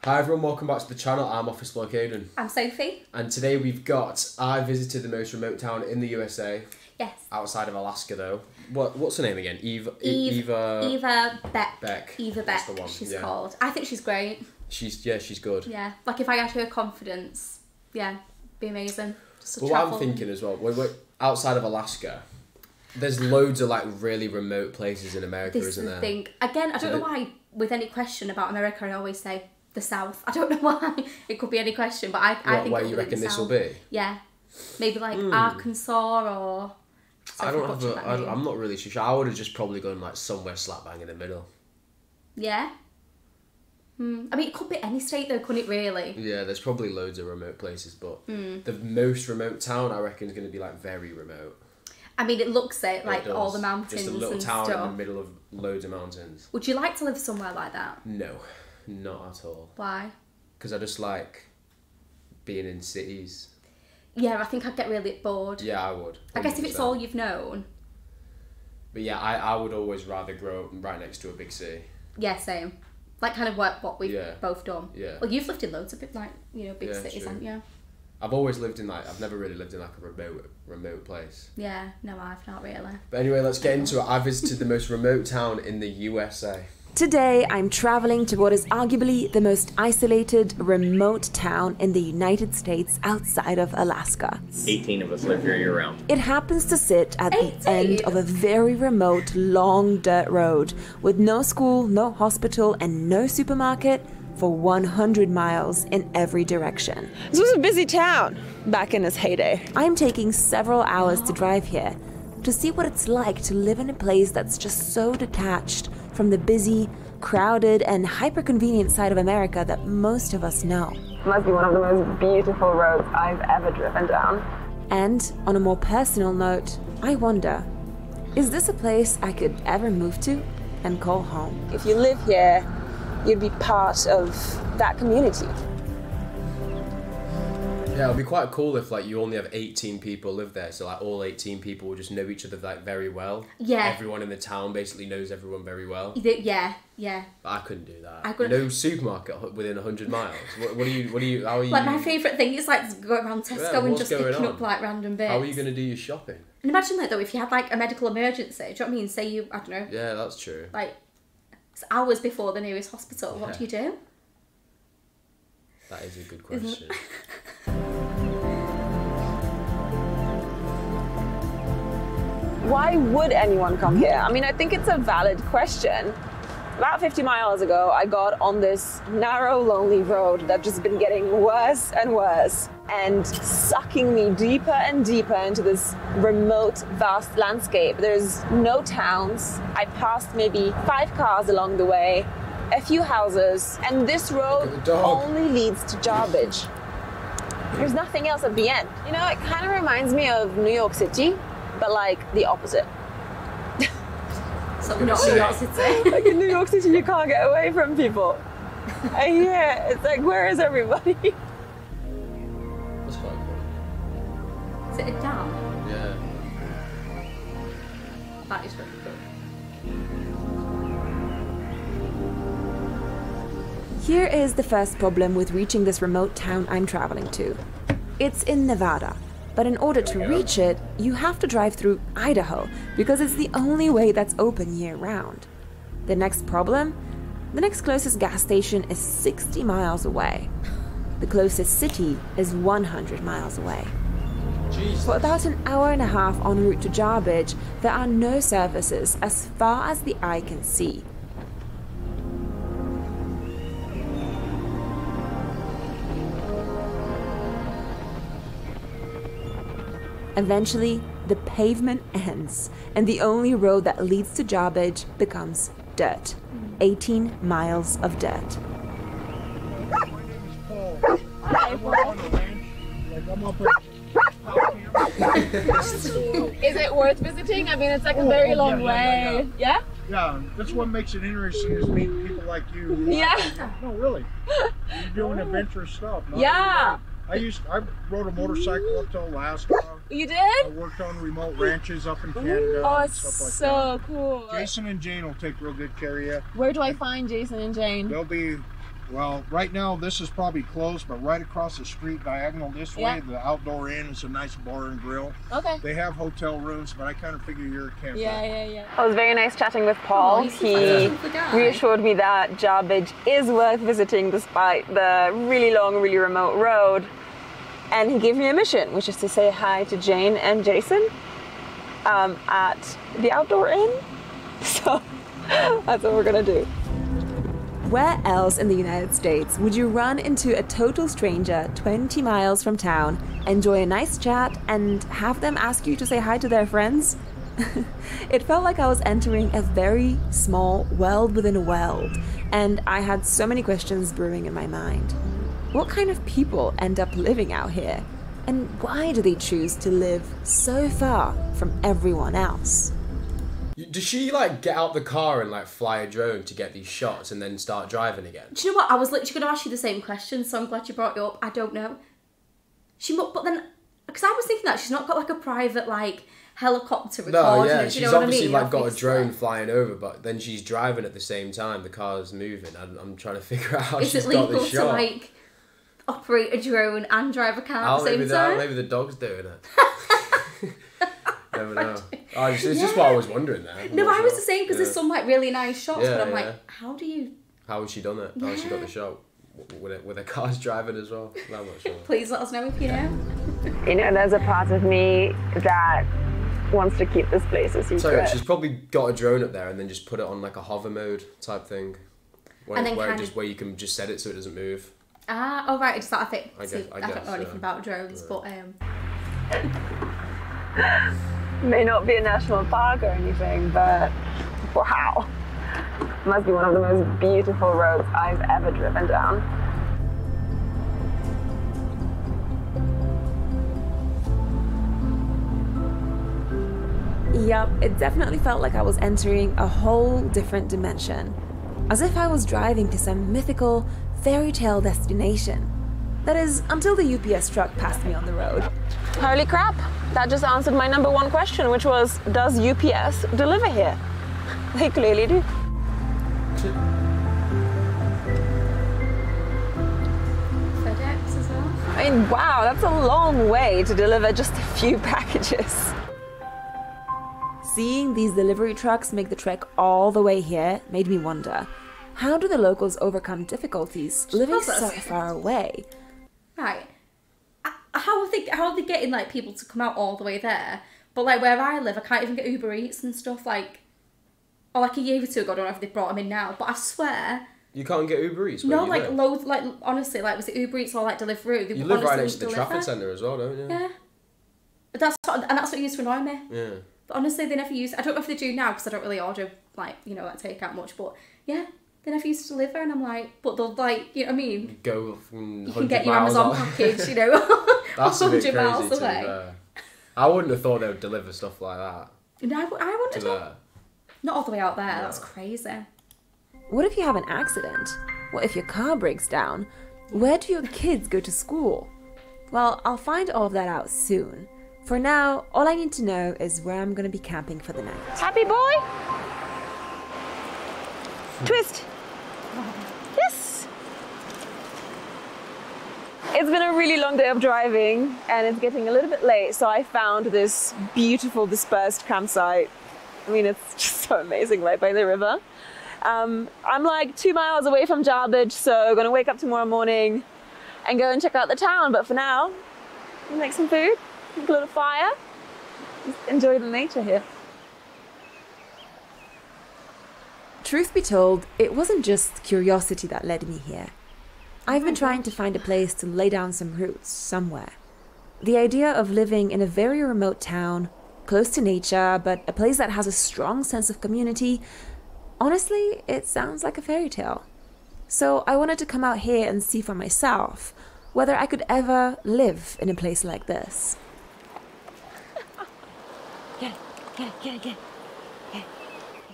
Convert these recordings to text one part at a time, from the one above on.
Hi everyone, welcome back to the channel. I'm Office Bloke Aidan. I'm Sophie. And today we've got, I visited the most remote town in the USA. Yes. Outside of Alaska though. What's her name again? Eva Beck. Beck. Eva Beck, That's the one. she's called. I think she's great. She's good. Yeah, like if I had her confidence, yeah, be amazing. Just to well, travel. what I'm thinking as well, we're outside of Alaska, there's loads of like really remote places in America, isn't there? This is the thing. Again, I don't know why, with any question about America, I always say the South. I don't know why. It could be any question, but I think where it'll you be reckon the this will South. be? Yeah. Maybe like Arkansas or... I'm not really sure. I would have just probably gone like somewhere slap bang in the middle. Yeah? I mean, it could be any state though, couldn't it really? Yeah, there's probably loads of remote places, but the most remote town I reckon is going to be like very remote. I mean, it looks it, like all the mountains just a little and town stuff. in the middle of loads of mountains. Would you like to live somewhere like that? No, not at all. Why? Because I just like being in cities. Yeah, I think I'd get really bored. Yeah, I would. 100%. I guess if it's all you've known. But yeah, I would always rather grow up right next to a big city. Yeah, same. Like kind of what we've both done. Yeah. Well, you've lived in loads of big cities, haven't you? I've always lived in I've never really lived in like a remote place. Yeah, no, I've not really. But anyway, let's get into it. I visited the most remote town in the USA. Today, I'm traveling to what is arguably the most isolated, remote town in the United States outside of Alaska. 18 of us live here year-round. It happens to sit at 18? the end of a very remote, long dirt road with no school, no hospital, and no supermarket for 100 miles in every direction. This was a busy town back in its heyday. I'm taking several hours to drive here to see what it's like to live in a place that's just so detached from the busy, crowded, and hyper-convenient side of America that most of us know. It must be one of the most beautiful roads I've ever driven down. And on a more personal note, I wonder, is this a place I could ever move to and call home? If you live here, you'd be part of that community. Yeah, it'd be quite cool if like you only have 18 people live there, so like all 18 people will just know each other like very well. Yeah. Everyone in the town basically knows everyone very well. Yeah. But I couldn't do that. I couldn't. No supermarket within 100 miles. What are you? How are you? Like my favourite thing is like going around Tesco and just picking up like random bits. How are you going to do your shopping? And imagine that though, if you had like a medical emergency, do you know what I mean? Say you, I don't know. Yeah, that's true. Like it's hours before the nearest hospital. What do you do? That is a good question. Why would anyone come here? I mean, I think it's a valid question. About 50 miles ago, I got on this narrow, lonely road that's just been getting worse and worse and sucking me deeper and deeper into this remote, vast landscape. There's no towns. I passed maybe 5 cars along the way, a few houses, and this road only leads to garbage. There's nothing else at the end. You know, it kind of reminds me of New York City, but like the opposite. So not New York City. Like in New York City, you can't get away from people. And yeah, it's like, where is everybody? That's quite cool. Is it a dam? Yeah. That is really good. Here is the first problem with reaching this remote town I'm traveling to. It's in Nevada, but in order to reach it, you have to drive through Idaho because it's the only way that's open year-round. The next problem? The next closest gas station is 60 miles away. The closest city is 100 miles away. Jesus. For about an hour and a half en route to Jarbidge, there are no services as far as the eye can see. Eventually, the pavement ends, and the only road that leads to Jarbidge becomes dirt. 18 miles of dirt. Is it worth visiting? I mean, it's like a very long way. Yeah? Yeah, that's what makes it interesting is meeting people like you. Yeah. No, really. You're doing adventurous stuff. Yeah. I rode a motorcycle up to Alaska. You did? I worked on remote ranches up in Canada. Oh, and it's stuff like so cool. that. Jason and Jane will take real good care of you. Where do I find Jason and Jane? They'll be Well, right now this is probably closed, but right across the street, diagonal this way, the Outdoor Inn is a nice bar and grill. Okay. They have hotel rooms, but I kind of figure you're a camper. Yeah. It was very nice chatting with Paul. He guy. reassured me that Jarbidge is worth visiting despite the really long, really remote road. And he gave me a mission, which is to say hi to Jane and Jason at the Outdoor Inn. So that's what we're gonna do. Where else in the United States would you run into a total stranger 20 miles from town, enjoy a nice chat, and have them ask you to say hi to their friends? It felt like I was entering a very small world within a world, and I had so many questions brewing in my mind. What kind of people end up living out here? And why do they choose to live so far from everyone else? Does she like get out the car and like fly a drone to get these shots and then start driving again? Do you know what? I was literally going to ask you the same question, so I'm glad you brought it up. I don't know. But then, because I was thinking that she's not got like a private like helicopter recording. No, yeah, do you she's know what I obviously mean? like got a Obviously. drone flying over, but then she's driving at the same time. The car's moving. I'm trying to figure out how Is she's it got legal the to shot. like operate a drone and drive a car at the same time? Maybe the dog's doing it. Never know. Oh, it's just what I was wondering there. No, I was the same because there's some like really nice shots, Yeah, but I'm yeah. like, how do you? How has she done it? How has she got the shot? With her car's driving as well? I'm not sure. Please let us know if you know. You know, there's a part of me that wants to keep this place a secret. So she's probably got a drone up there and then just put it on like a hover mode type thing, And then where you can just set it so it doesn't move. Ah, oh right, it's that I think. I I guess, don't know anything about drones, but May not be a national park or anything, but wow. Must be one of the most beautiful roads I've ever driven down. Yup, it definitely felt like I was entering a whole different dimension. As if I was driving to some mythical, fairy tale destination. That is, until the UPS truck passed me on the road. Holy crap, that just answered my number one question, which was, does UPS deliver here? They clearly do. FedEx as well. I mean, wow, that's a long way to deliver just a few packages. Seeing these delivery trucks make the trek all the way here made me wonder, how do the locals overcome difficulties living so far away? Right. How are they getting like people to come out all the way there? But like where I live, I can't even get Uber Eats and stuff like. Or like a year or two ago, I don't know if they've brought them in now, but I swear. You can't get Uber Eats. No, like loads, like honestly, like was it Uber Eats or like Deliveroo? You live right next to the traffic centre as well, don't you? Yeah. But that's what used to annoy me. Yeah. But honestly, they never use. I don't know if they do now because I don't really order like like takeout much. But yeah, they never used to deliver, and I'm like, but they'll like, you know what I mean? Go from 100 You can get your miles Amazon out. package, That's a bit 100 crazy miles to be away. fair. I wouldn't have thought they would deliver stuff like that No, I wanted to to. there. Not all the way out there. That's crazy. What if you have an accident? What if your car breaks down? Where do your kids go to school? Well, I'll find all of that out soon. For now, all I need to know is where I'm going to be camping for the night. Happy boy? Twist. Yes. It's been a really long day of driving and it's getting a little bit late, so I found this beautiful dispersed campsite. I mean, it's just so amazing right by the river. I'm like 2 miles away from Jarbidge, so I'm gonna wake up tomorrow morning and go and check out the town. But for now, I'll make some food, make a little fire, just enjoy the nature here. Truth be told, it wasn't just curiosity that led me here. I've been trying to find a place to lay down some roots somewhere. The idea of living in a very remote town, close to nature, but a place that has a strong sense of community, honestly, it sounds like a fairy tale. So I wanted to come out here and see for myself whether I could ever live in a place like this.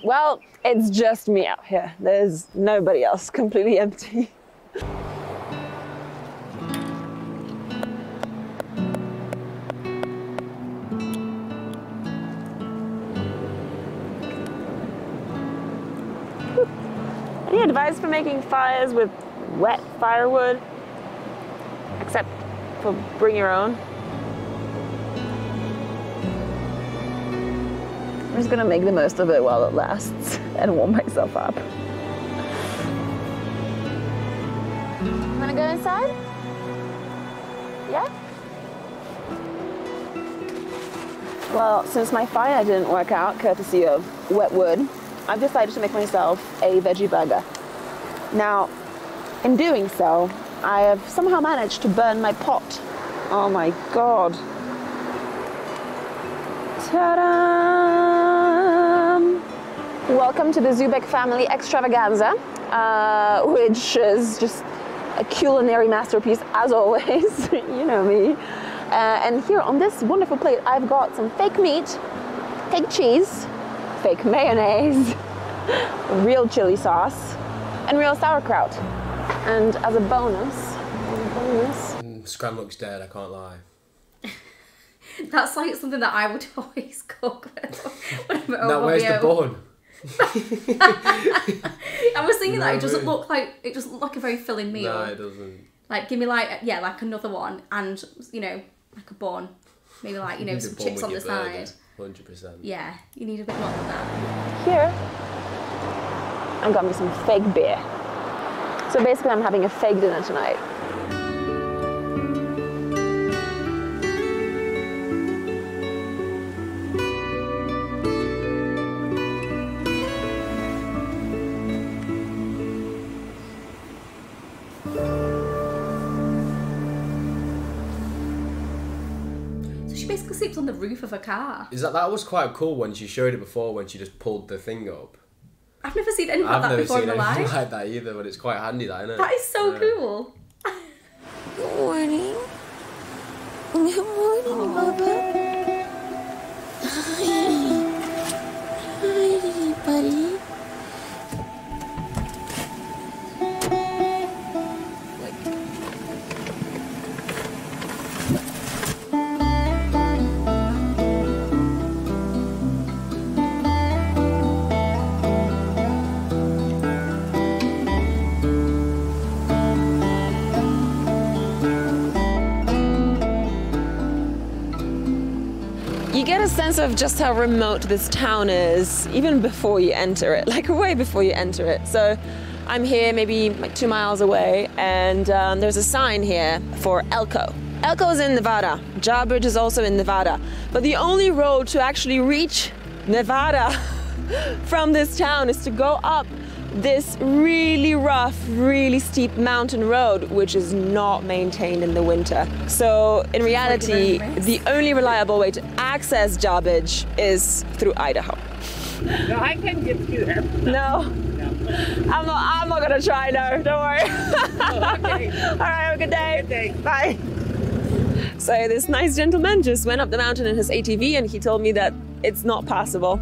Well, it's just me out here. There's nobody else, completely empty. Any advice for making fires with wet firewood, except for bring your own. I'm just gonna make the most of it while it lasts and warm myself up. Wanna go inside? Yeah? Well, since my fire didn't work out, courtesy of wet wood, I've decided to make myself a veggie burger. Now, in doing so, I have somehow managed to burn my pot. Oh my God. Ta-da! Welcome to the Beck family extravaganza, which is just a culinary masterpiece as always. You know me. And here on this wonderful plate, I've got some fake meat, fake cheese, fake mayonnaise, real chili sauce, and real sauerkraut. And as a bonus, Scram looks dead, I can't lie. That's like something that I would always cook. Now where's the bun? I was thinking that it doesn't look like a very filling meal. No, it doesn't. Like give me like another one and like a bun, maybe like some chips on the side. 100%. Yeah, you need a bit more than that. Here, I've got me some fake beer. So basically I'm having a fake dinner tonight. Basically sleeps on the roof of a car. That was quite cool when she showed it before, when she just pulled the thing up. I've never seen anything like that before in my life. I've never seen anything like that either, but it's quite handy, that, isn't it? That is so cool. Good morning. Good morning, Bubba. Hi, buddy. You get a sense of just how remote this town is, even before you enter it, like way before you enter it. So I'm here maybe like 2 miles away, and there's a sign here for Elko. Elko is in Nevada. Jawbridge is also in Nevada. But the only road to actually reach Nevada from this town is to go up this really rough, really steep mountain road, which is not maintained in the winter. So in reality, the only reliable way to access Jawbridge is through Idaho. No, I can give you that. No. I'm not gonna try, no, don't worry. Okay. All right, have a good day. Good day. Bye. So this nice gentleman just went up the mountain in his ATV, and he told me that it's not passable.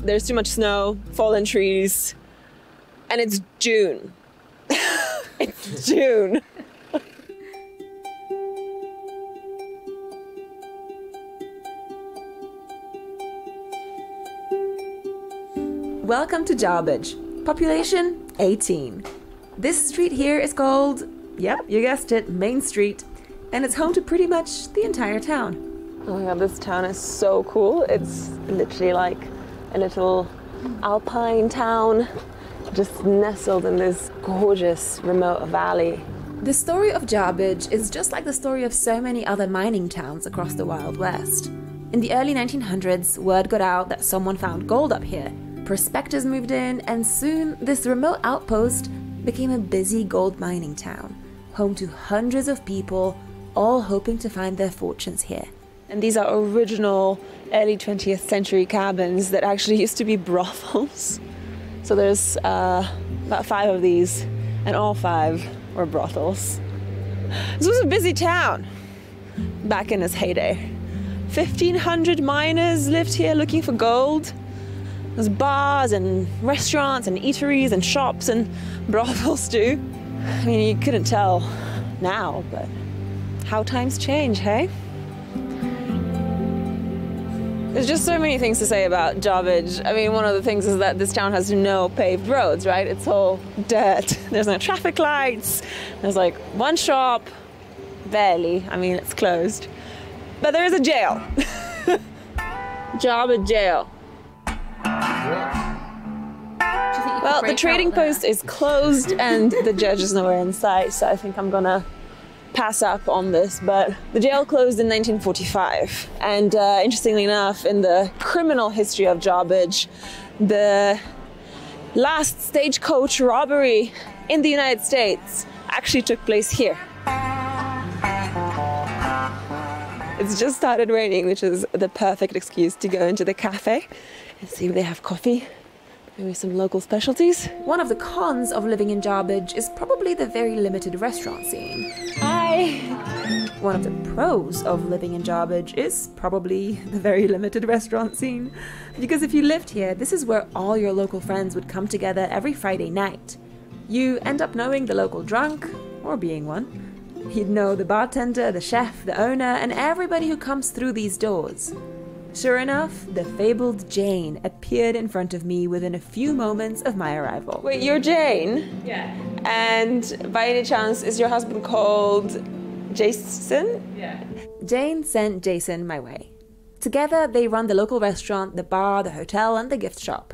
There's too much snow, fallen trees, and it's June. It's June. Welcome to Jawbridge. Population 18. This street here is called, yep, you guessed it, Main Street, and it's home to pretty much the entire town. Oh my god, this town is so cool. It's literally like a little alpine town, just nestled in this gorgeous remote valley. The story of Jawbridge is just like the story of so many other mining towns across the Wild West. In the early 1900s, word got out that someone found gold up here. Prospectors moved in, and soon this remote outpost became a busy gold mining town, home to hundreds of people, all hoping to find their fortunes here. And these are original early 20th century cabins that actually used to be brothels. So there's about 5 of these, and all 5 were brothels. This was a busy town back in its heyday. 1,500 miners lived here looking for gold. There's bars and restaurants and eateries and shops and brothels too. I mean, you couldn't tell now, but how times change, hey? There's just so many things to say about Jarbidge. I mean, one of the things is that this town has no paved roads, right? It's all dirt. There's no traffic lights. There's like one shop, barely. I mean, it's closed. But there is a jail. Jarbidge jail. Well, the trading post is closed and the judge is nowhere in sight, so I think I'm gonna pass up on this. But the jail closed in 1945, and interestingly enough, in the criminal history of Jarbidge, the last stagecoach robbery in the United States actually took place here. It's just started raining, which is the perfect excuse to go into the cafe and see if they have coffee. Maybe some local specialties. One of the cons of living in Jarbidge is probably the very limited restaurant scene. Hi! One of the pros of living in Jarbidge is probably the very limited restaurant scene. Because if you lived here, this is where all your local friends would come together every Friday night. You end up knowing the local drunk, or being one. You'd know the bartender, the chef, the owner, and everybody who comes through these doors. Sure enough, the fabled Jane appeared in front of me within a few moments of my arrival. Wait, you're Jane? Yeah. And by any chance, is your husband called Jason? Yeah. Jane sent Jason my way. Together, they run the local restaurant, the bar, the hotel, and the gift shop.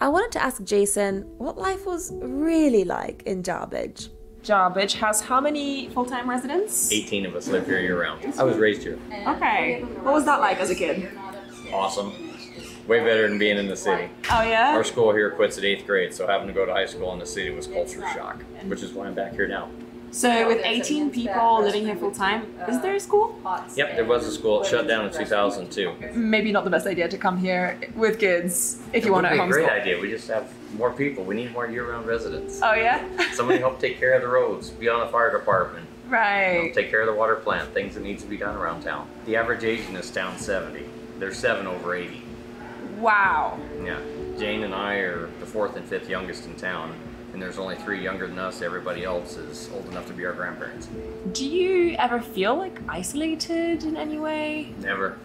I wanted to ask Jason what life was really like in Jarbidge. Jarbidge has how many full-time residents? 18 of us live here year-round. I was raised here. Okay. What was that like as a kid? Awesome. Way better than being in the city. Oh yeah? Our school here quits at 8th grade, so having to go to high school in the city was culture shock, which is why I'm back here now. So with 18 people living here full-time, is there a school? Yep, there was a school. It shut down in 2002. Maybe not the best idea to come here with kids if you want to It would be a homeschool. great idea. We just have more people. We need more year-round residents. Oh yeah? Somebody help take care of the roads, be on the fire department, Right. take care of the water plant, things that needs to be done around town. The average age in this town is 70. There's 7 over 80. Wow. Yeah. Jane and I are the 4th and 5th youngest in town, and there's only 3 younger than us. Everybody else is old enough to be our grandparents. Do you ever feel like isolated in any way? Never.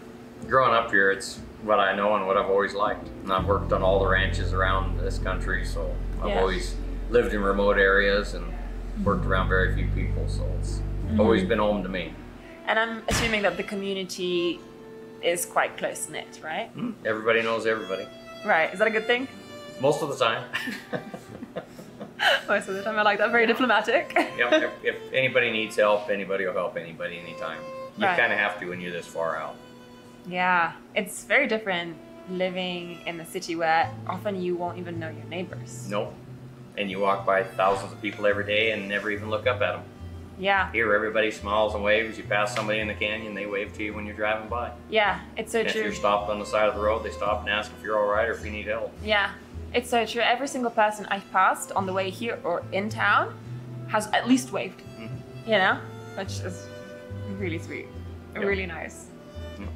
Growing up here, it's what I know and what I've always liked. And I've worked on all the ranches around this country, so I've always lived in remote areas and worked around very few people, so it's always been home to me. And I'm assuming that the community is quite close-knit, right? Everybody knows everybody. Right. Is that a good thing? Most of the time. Most of the time. I like that. Very diplomatic. Yep, if anybody needs help, anybody will help anybody anytime. You Right. kind of have to when you're this far out. Yeah. It's very different living in the city where often you won't even know your neighbors. Nope. And you walk by thousands of people every day and never even look up at them. Yeah. Here, everybody smiles and waves. You pass somebody in the canyon, they wave to you when you're driving by. Yeah. It's so And if true. you're stopped on the side of the road, they stop and ask if you're all right or if you need help. Yeah. It's so true. Every single person I've passed on the way here or in town has at least waved. You know? Which is really sweet. Yep. Really nice.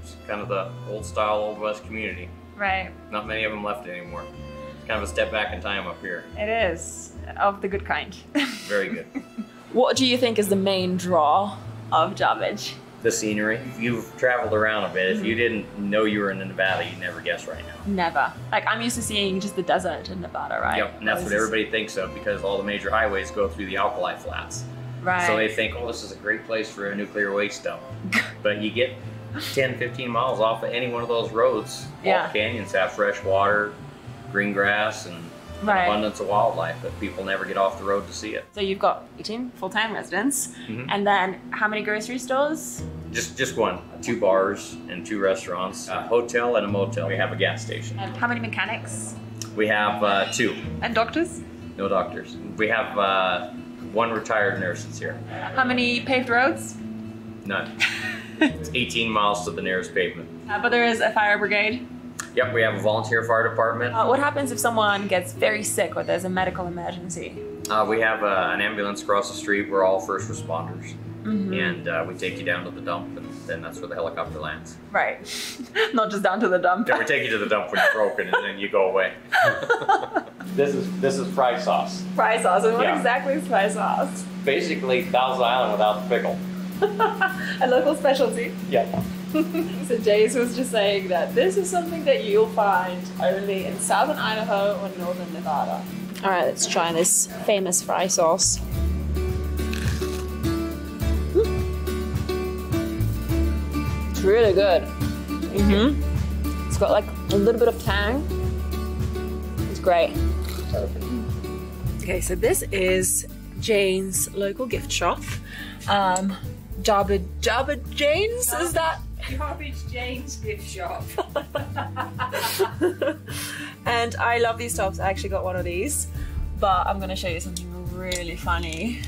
It's kind of the old style, old west community. Right. Not many of them left anymore. It's kind of a step back in time up here. It is. Of the good kind. Very good. What do you think is the main draw of Jarbidge? The scenery. You've traveled around a bit. If you didn't know you were in Nevada, you'd never guess right now. Never. Like, I'm used to seeing just the desert in Nevada, right? Yep, and that's what everybody thinks of because all the major highways go through the alkali flats. Right. So they think, oh, this is a great place for a nuclear waste dump. But you get 10, 15 miles off of any one of those roads. Yeah. All the canyons have fresh water, green grass, and an Right. abundance of wildlife, but people never get off the road to see it. So you've got 18 full-time residents, Mhm. and then how many grocery stores? Just one. 2 bars and 2 restaurants, a hotel and a motel. We have a gas station. And how many mechanics? We have 2. And doctors? No doctors. We have 1 retired nurse that's here. How many paved roads? None. It's 18 miles to the nearest pavement. But there is a fire brigade. Yep, we have a volunteer fire department. What happens if someone gets very sick or there's a medical emergency? We have an ambulance across the street. We're all first responders. And we take you down to the dump, and then that's where the helicopter lands. Right. Not just down to the dump. Then we take you to the dump when you're broken, and then you go away. This is fry sauce. Fry sauce. And what Yeah. exactly is fry sauce? Basically, Thousand Island without the pickle. A local specialty. Yeah. So Jace was just saying that this is something that you'll find only in southern Idaho or northern Nevada. All right, let's try this famous fry sauce. It's really good. It's got like a little bit of tang. It's great. Okay, so this is Jane's local gift shop. Jabba Jane's, is that? Garbage Jane's gift shop. And I love these tops. I actually got one of these, but I'm gonna show you something really funny.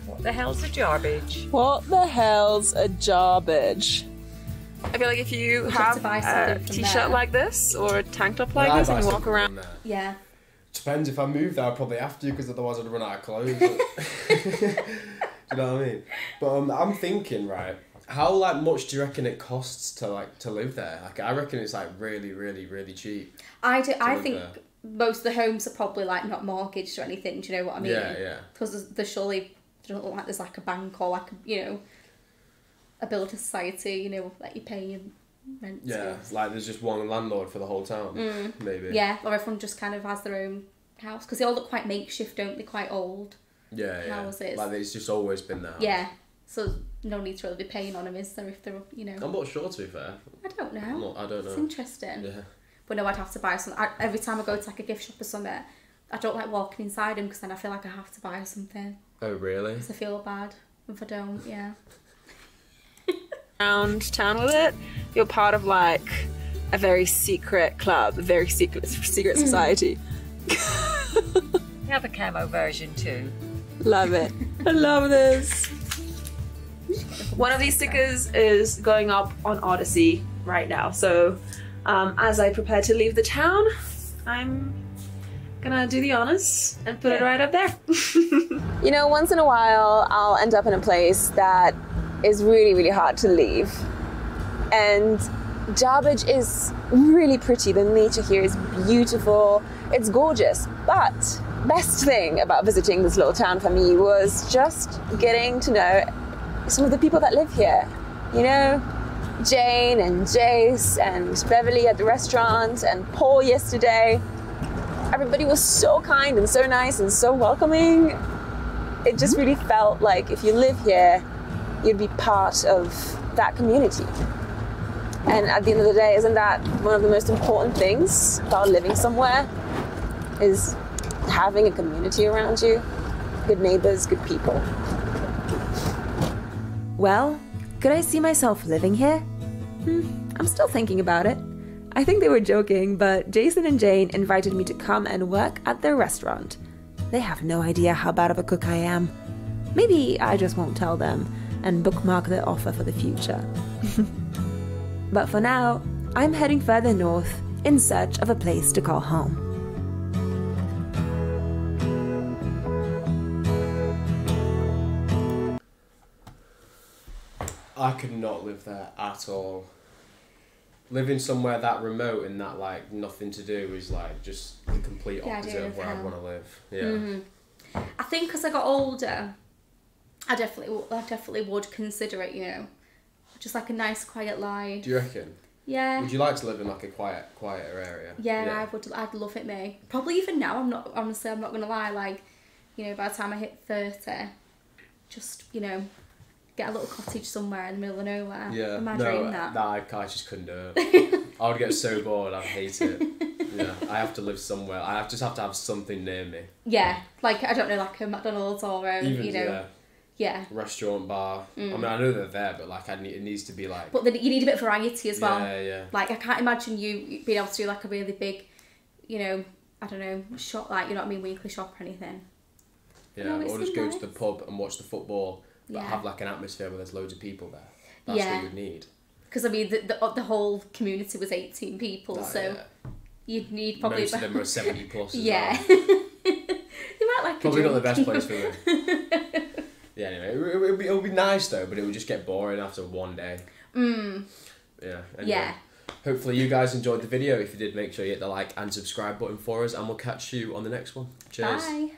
What the hell's a garbage? What the hell's a garbage? I feel like if you have a t-shirt like this or a tank top like this and you walk around. Yeah. Depends, if I move there, I'll probably have to, because otherwise I'd run out of clothes. Do you know what I mean? But I'm thinking, right, how like much do you reckon it costs to live there? Like, I reckon it's like really, really, really cheap. I think most of the homes are probably like not mortgaged or anything. Do you know what I mean? Yeah, yeah. Because there's surely, don't look like there's like a bank or like a builder society. You know, that you pay your rent. Yeah, like there's just one landlord for the whole town, maybe. Yeah, or everyone just kind of has their own house, because they all look quite makeshift, don't they? Quite old. Yeah, yeah. Houses. Like it's just always been that. Yeah. So no need to really be paying on them, is there? If they're, I'm not sure, to be fair. I don't know. I don't know. It's interesting. Yeah. But no, I'd have to buy some. Every time I go to like a gift shop or something, I don't like walking inside them, because then I feel like I have to buy something. Oh really? Because I feel bad if I don't. Yeah. Around town with it, you're part of like a very secret club, a very secret society. You have a camo version too. Love it. I love this. One of these stickers is going up on Odyssey right now. So as I prepare to leave the town, I'm gonna do the honors and put it right up there. You know, once in a while, I'll end up in a place that is really, really hard to leave. And Jarbidge is really pretty. The nature here is beautiful. It's gorgeous. But best thing about visiting this little town for me was just getting to know some of the people that live here. You know, Jane and Jace and Beverly at the restaurant and Paul yesterday. Everybody was so kind and so nice and so welcoming. It just really felt like if you live here, you'd be part of that community. And at the end of the day, isn't that one of the most important things about living somewhere? Is having a community around you, good neighbors, good people. Well, could I see myself living here? I'm still thinking about it. I think they were joking, but Jason and Jane invited me to come and work at their restaurant. They have no idea how bad of a cook I am. Maybe I just won't tell them and bookmark their offer for the future. But for now, I'm heading further north in search of a place to call home. I could not live there at all. Living somewhere that remote and that like nothing to do is like just the complete opposite of where I want to live. Yeah. I think as I got older, I definitely would consider it. You know, just like a nice quiet life. Do you reckon? Yeah. Would you like to live in like a quieter area? Yeah, I would. I'd love it, me. Probably even now. I'm not gonna lie. Like, you know, by the time I hit 30, just get a little cottage somewhere in the middle of nowhere. Yeah. Imagine that. I just couldn't do it. I would get so bored. I'd hate it. Yeah. I have to live somewhere. I just have to have something near me. Yeah. Like, I don't know, like a McDonald's or Even, yeah. Restaurant, bar. I mean, I know they're there, but like, it needs to be like. But then you need a bit of variety as well. Yeah, yeah. Like, I can't imagine you being able to do like a really big, I don't know, shop, like, you know what I mean, weekly shop or anything. Yeah, or just go to the pub and watch the football, but have like an atmosphere where there's loads of people there. That's what you'd need. Because I mean, the whole community was 18 people, so you'd need probably. Most of them are 70 plus. Yeah. They might like. Probably not the best place for them. Yeah, anyway, it would be nice though, but it would just get boring after one day. Yeah. Anyway, yeah. Hopefully you guys enjoyed the video. If you did, make sure you hit the like and subscribe button for us, and we'll catch you on the next one. Cheers. Bye.